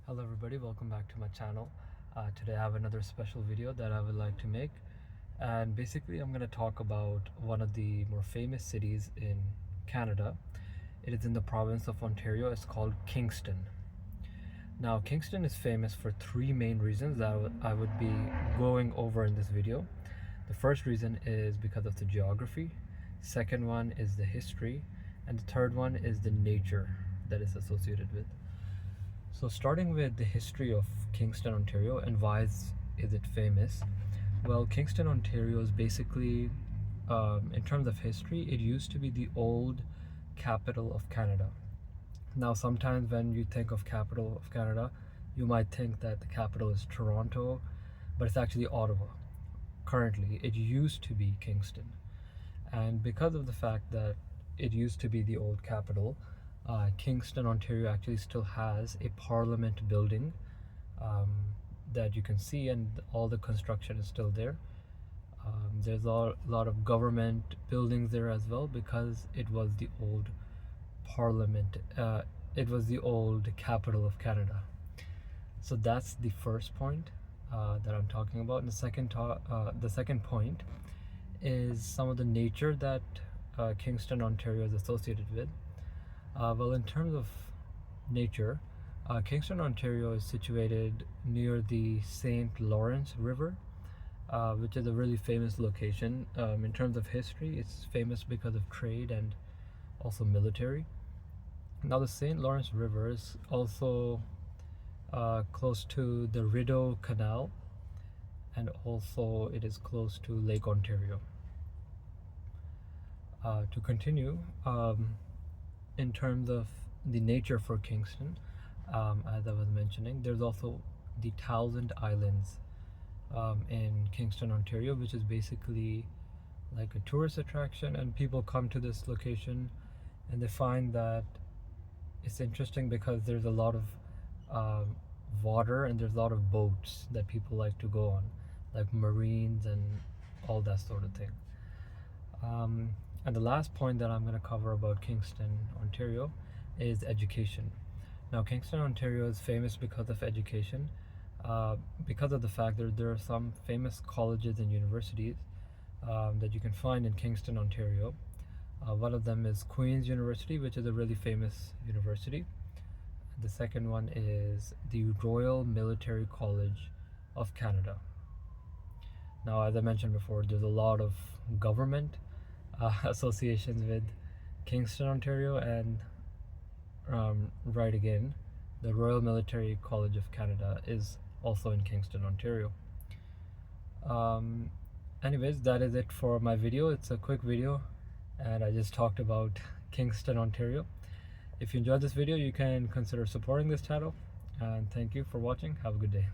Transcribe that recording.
Hello everybody, welcome back to my channel. Today I have another special video that I would like to make, and basically I'm going to talk about one of the more famous cities in Canada. It is in the province of Ontario. It's called Kingston. Now Kingston is famous for three main reasons that I would be going over in this video. The first reason is because of the geography, second one is the history, and the third one is the nature that is associated with. So starting with the history of Kingston, Ontario, and why is it famous? Well, Kingston, Ontario is basically, in terms of history, it used to be the old capital of Canada. Now, sometimes when you think of capital of Canada, you might think that the capital is Toronto, but it's actually Ottawa. Currently, it used to be Kingston. And because of the fact that it used to be the old capital, Kingston, Ontario actually still has a parliament building that you can see, and all the construction is still there. There's a lot of government buildings there as well, because it was the old parliament, it was the old capital of Canada. So that's the first point that I'm talking about. And the second point is some of the nature that Kingston, Ontario is associated with. Well, in terms of nature, Kingston, Ontario is situated near the St. Lawrence River, which is a really famous location. In terms of history, it's famous because of trade and also military. Now, the St. Lawrence River is also close to the Rideau Canal, and also it is close to Lake Ontario. To continue, in terms of the nature for Kingston, as I was mentioning, there's also the Thousand Islands in Kingston, Ontario, which is basically like a tourist attraction, and people come to this location and they find that it's interesting because there's a lot of water, and there's a lot of boats that people like to go on, like marines and all that sort of thing. And the last point that I'm going to cover about Kingston, Ontario is education. Now, Kingston, Ontario is famous because of education, because of the fact that there are some famous colleges and universities that you can find in Kingston, Ontario. One of them is Queen's University, which is a really famous university. The second one is the Royal Military College of Canada. Now, as I mentioned before, there's a lot of government associations with Kingston, Ontario, and right again, the Royal Military College of Canada is also in Kingston, Ontario. Anyways, that is it for my video. It's a quick video, and I just talked about Kingston, Ontario. If you enjoyed this video, you can consider supporting this channel, and thank you for watching. Have a good day.